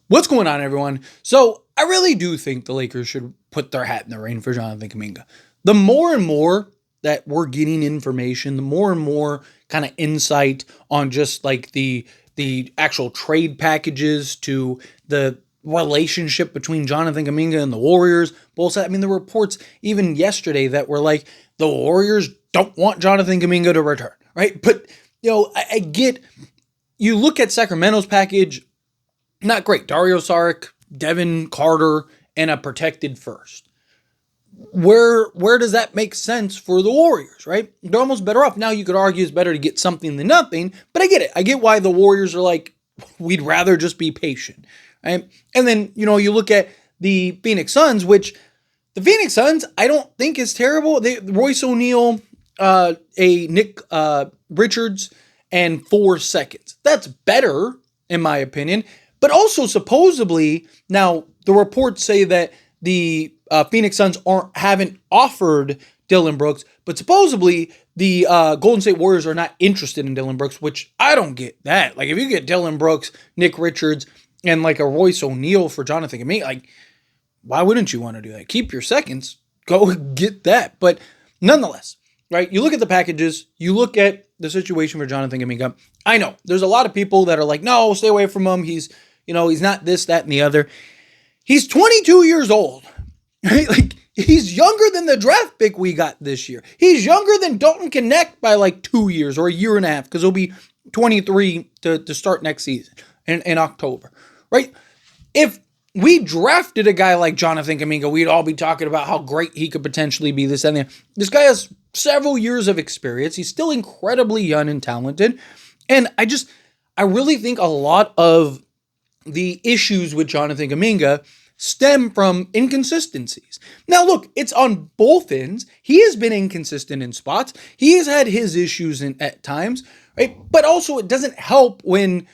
What's going on, everyone? So, I really do think the Lakers should put their hat in the ring for Jonathan Kuminga. The more and more that we're getting information, the more and more kind of insight on just like the actual trade packages to the relationship between Jonathan Kuminga and the Warriors. Both sides. I mean, the reports even yesterday that were like the Warriors don't want Jonathan Kuminga to return, right? But I get you look at Sacramento's package. Not great. Dario Saric, Devin Carter, and a protected first. Where does that make sense for the Warriors, right? They're almost better off. Now you could argue it's better to get something than nothing, but I get it. I get why the Warriors are like, we'd rather just be patient, right? And then, you look at the Phoenix Suns, which the Phoenix Suns, I don't think is terrible. Royce O'Neal, a Nick Richards, and 4 seconds. That's better, in my opinion. But also, supposedly, now the reports say that the Phoenix Suns haven't offered Dillon Brooks, but supposedly the Golden State Warriors are not interested in Dillon Brooks, which I don't get that. Like, if you get Dillon Brooks, Nick Richards, and like a Royce O'Neal for Jonathan Kuminga, like, why wouldn't you want to do that? Keep your seconds, go get that. But nonetheless, right? You look at the packages, you look at the situation for Jonathan Kuminga. I know there's a lot of people that are like, no, stay away from him. He's not this, that, and the other. He's 22 years old, right? Like, he's younger than the draft pick we got this year. He's younger than Dalton Connect by like 2 years or a year and a half, because he'll be 23 to start next season in October, right? If we drafted a guy like Jonathan Kuminga, we'd all be talking about how great he could potentially be, this and that. This guy has several years of experience. He's still incredibly young and talented. And I really think a lot of the issues with Jonathan Kuminga stem from inconsistencies. Now, look, it's on both ends. He has been inconsistent in spots. He has had his issues at times, right? But also, it doesn't help when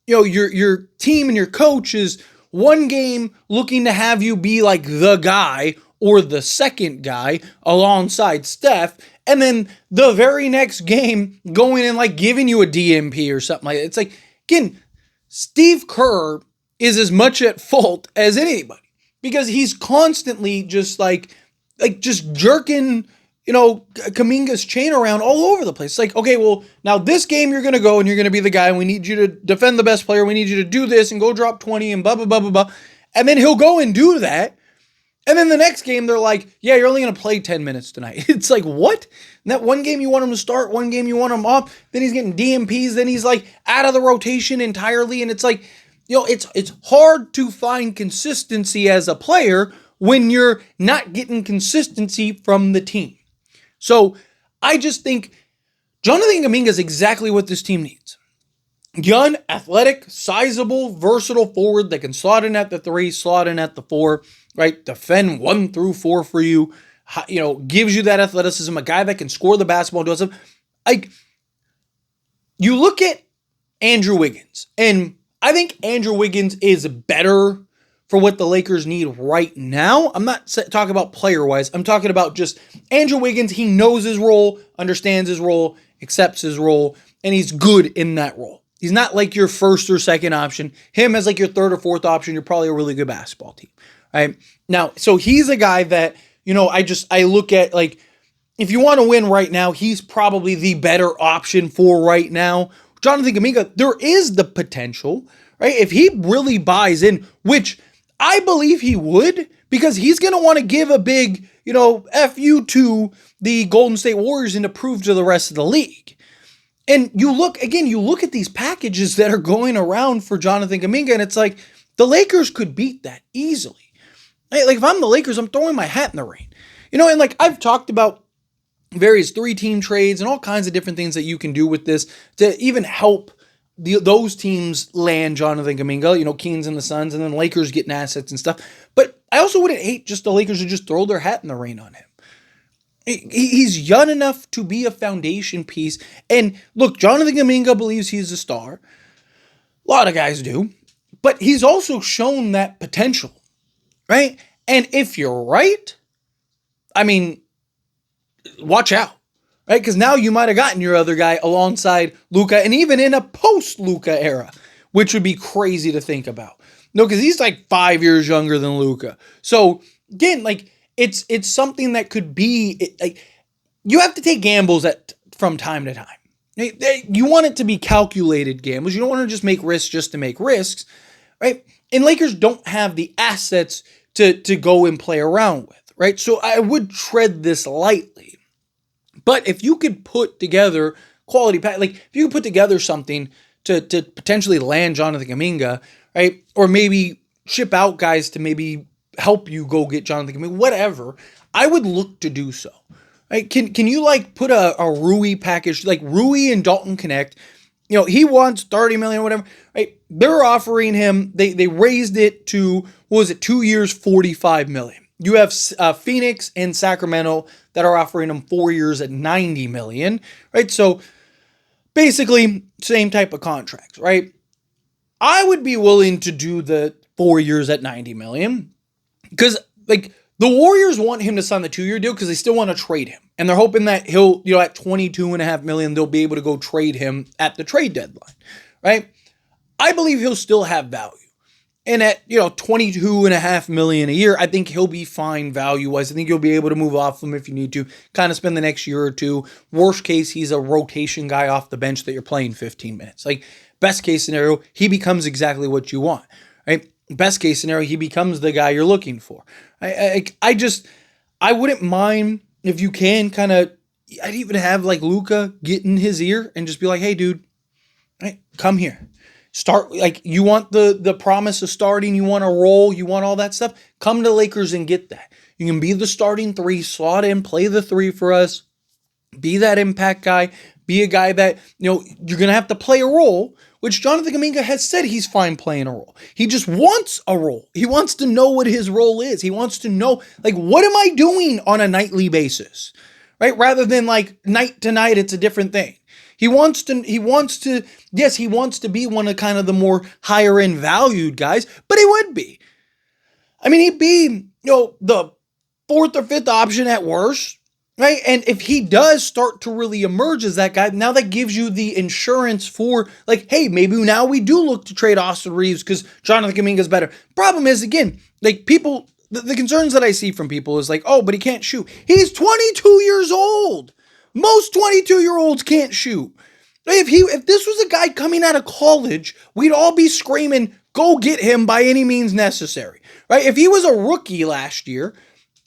your team and your coach is one game looking to have you be like the guy or the second guy alongside Steph, and then the very next game going and like giving you a DMP or something like that. It's like, again, Steve Kerr is as much at fault as anybody, because he's constantly just like just jerking, Kuminga's chain around all over the place. It's like, okay, well, now this game you're going to go and you're going to be the guy, and we need you to defend the best player. We need you to do this and go drop 20 and blah, blah, blah, blah, blah. And then he'll go and do that. And then the next game, they're like, yeah, you're only going to play 10 minutes tonight. It's like, what? And that one game you want him to start, one game you want him off, then he's getting DMPs, then he's like out of the rotation entirely. And it's like, it's hard to find consistency as a player when you're not getting consistency from the team. So I just think Jonathan Kuminga is exactly what this team needs. Young, athletic, sizable, versatile forward that can slot in at the 3, slot in at the 4, right? Defend 1 through 4 for you. Gives you that athleticism. A guy that can score the basketball, does it. Like, you look at Andrew Wiggins, and I think Andrew Wiggins is better for what the Lakers need right now. I'm not talking about player-wise. I'm talking about just Andrew Wiggins. He knows his role, understands his role, accepts his role, and he's good in that role. He's not like your first or second option. Him as like your third or fourth option, you're probably a really good basketball team, right? Now, so he's a guy that, I look at, like, if you want to win right now, he's probably the better option for right now. Jonathan Kuminga, there is the potential, right? If he really buys in, which I believe he would, because he's going to want to give a big, F you to the Golden State Warriors and to prove to the rest of the league. And you look at these packages that are going around for Jonathan Kuminga, and it's like, the Lakers could beat that easily. Like, if I'm the Lakers, I'm throwing my hat in the ring. And like, I've talked about various 3-team trades and all kinds of different things that you can do with this to even help those teams land Jonathan Kuminga, Kings and the Suns, and then Lakers getting assets and stuff. But I also wouldn't hate just the Lakers to just throw their hat in the ring on him. He's young enough to be a foundation piece. And look, Jonathan Kuminga believes he's a star. A lot of guys do. But he's also shown that potential, right? And if you're right, I mean, watch out, right? Because now you might have gotten your other guy alongside Luka, and even in a post-Luka era, which would be crazy to think about. No, because he's like 5 years younger than Luka. So again, like it's something that could be like you have to take gambles from time to time. You want it to be calculated gambles. You don't want to just make risks just to make risks, right? And Lakers don't have the assets to go and play around with, right? So I would tread this lightly. But if you could put together quality like if you could put together something to potentially land Jonathan Kuminga, right? Or maybe ship out guys to maybe help you go get Jonathan Kuminga, whatever, I would look to do so. Right? Can you like put a Rui package, like Rui and Dalton Connect? You know, he wants 30 million or whatever, right? They're offering him, they raised it to, what was it, 2 years, 45 million. You have Phoenix and Sacramento that are offering him 4 years at 90 million, right? So basically, same type of contracts, right? I would be willing to do the 4 years at 90 million because, like, the Warriors want him to sign the 2-year deal because they still want to trade him. And they're hoping that he'll, you know, at 22.5 million, they'll be able to go trade him at the trade deadline, right? I believe he'll still have value. And at, you know, 22.5 million a year, I think he'll be fine value-wise. I think you'll be able to move off him if you need to, kind of spend the next year or two. Worst case, he's a rotation guy off the bench that you're playing 15 minutes. Like, best case scenario, he becomes exactly what you want, right? Best case scenario, he becomes the guy you're looking for. I wouldn't mind if you can kind of, I'd even have like Luka get in his ear and just be like, hey, dude, right, come here. Start, like, you want the promise of starting, you want a role, you want all that stuff, come to Lakers and get that. You can be the starting 3, slot in, play the 3 for us, be that impact guy, be a guy that, you know, you're going to have to play a role, which Jonathan Kuminga has said he's fine playing a role. He just wants a role. He wants to know what his role is. He wants to know, like, what am I doing on a nightly basis, right? Rather than like night to night, it's a different thing. He wants to be one of kind of the more higher end valued guys, but he would be. I mean, he'd be, you know, the 4th or 5th option at worst, right? And if he does start to really emerge as that guy, now that gives you the insurance for like, hey, maybe now we do look to trade Austin Reeves because Jonathan Kuminga is better. Problem is, again, like people, the concerns that I see from people is like, oh, but he can't shoot. He's 22 years old. Most 22-year-olds can't shoot. If this was a guy coming out of college, we'd all be screaming, go get him by any means necessary, right? If he was a rookie last year,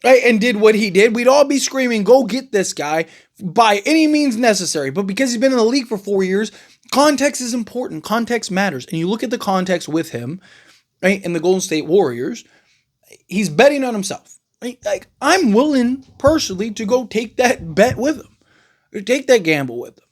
right, and did what he did, we'd all be screaming, go get this guy by any means necessary. But because he's been in the league for 4 years, context is important. Context matters. And you look at the context with him, right, in the Golden State Warriors, he's betting on himself. Right? Like, I'm willing personally to go take that bet with him. Take that gamble with him.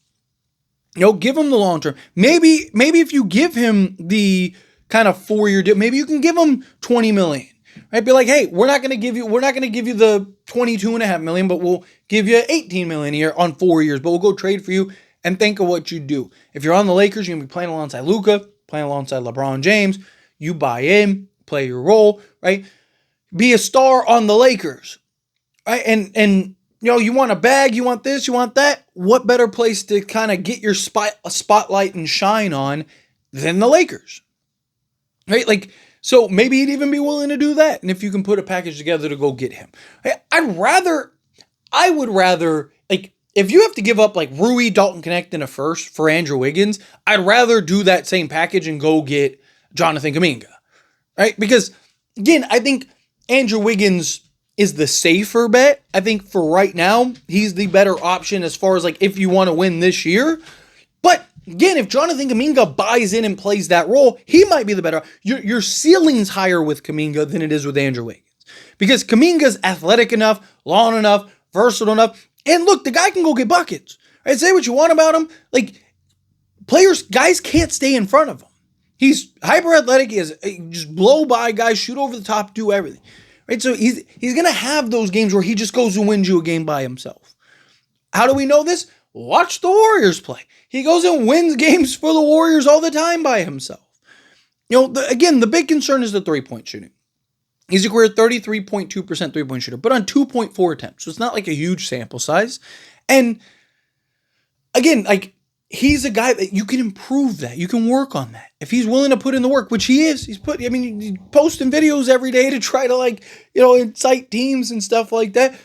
You know, give him the long term. Maybe if you give him the kind of 4-year deal, maybe you can give him 20 million. Right? Be like, hey, we're not gonna give you the 22.5 million, but we'll give you 18 million a year on 4 years, but we'll go trade for you and think of what you do. If you're on the Lakers, you're gonna be playing alongside Luka, playing alongside LeBron James. You buy in, play your role, right? Be a star on the Lakers. Right? And you know, you want a bag, you want this, you want that. What better place to kind of get your spotlight and shine on than the Lakers? Right? Like, so maybe he'd even be willing to do that. And if you can put a package together to go get him. I would rather, like, if you have to give up like Rui, Dalton Connect in a first for Andrew Wiggins, I'd rather do that same package and go get Jonathan Kuminga. Right? Because, again, I think Andrew Wiggins is the safer bet. I think for right now, he's the better option as far as like if you want to win this year. But again, if Jonathan Kuminga buys in and plays that role, he might be the better. Your ceiling's higher with Kuminga than it is with Andrew Wiggins. Because Kuminga's athletic enough, long enough, versatile enough. And look, the guy can go get buckets. Right? Say what you want about him. Like, guys can't stay in front of him. He's hyper athletic. He has just blow by guys, shoot over the top, do everything. Right? So he's going to have those games where he just goes and wins you a game by himself. How do we know this? Watch the Warriors play. He goes and wins games for the Warriors all the time by himself. You know, again, the big concern is the three-point shooting. He's a career 33.2% three-point shooter, but on 2.4 attempts. So it's not like a huge sample size. And again, like, he's a guy that you can improve that. You can work on that. If he's willing to put in the work, which he is, he's posting videos every day to try to incite teams and stuff like that.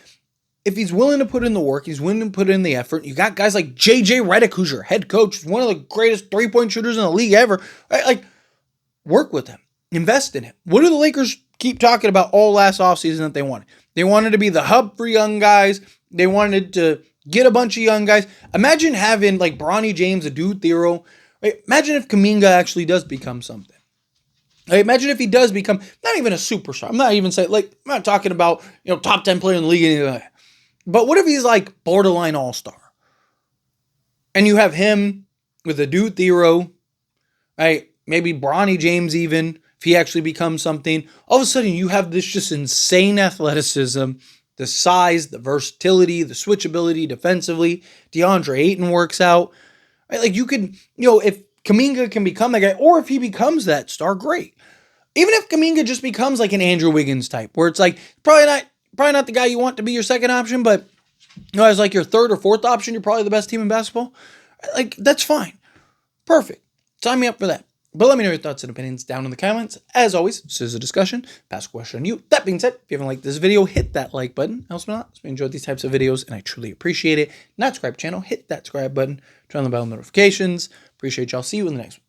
If he's willing to put in the work, he's willing to put in the effort. You got guys like JJ Redick, who's your head coach, one of the greatest 3-point shooters in the league ever. Right? Like, work with him. Invest in him. What do the Lakers keep talking about all last offseason that they wanted? They wanted to be the hub for young guys. They wanted to get a bunch of young guys. Imagine having like Bronny James, a dude Thero. Right? Imagine if Kuminga actually does become something. Right? Imagine if he does become not even a superstar. I'm not even saying I'm not talking about top 10 player in the league or anything like that. But what if he's like borderline all-star? And you have him with a dude Thero, right? Maybe Bronny James even, if he actually becomes something. All of a sudden you have this just insane athleticism, the size, the versatility, the switchability defensively. DeAndre Ayton works out. Right? Like you could, if Kuminga can become that guy, or if he becomes that star, great. Even if Kuminga just becomes like an Andrew Wiggins type, where it's like probably not the guy you want to be your second option, but as like your third or fourth option, you're probably the best team in basketball. Like, that's fine. Perfect. Sign me up for that. But let me know your thoughts and opinions down in the comments. As always, this is a discussion. Pass a question on you. That being said, if you haven't liked this video, hit that like button. Helps me a lot. So we enjoy these types of videos, and I truly appreciate it. Not subscribe to the channel, hit that subscribe button. Turn on the bell notifications. Appreciate y'all. See you in the next one.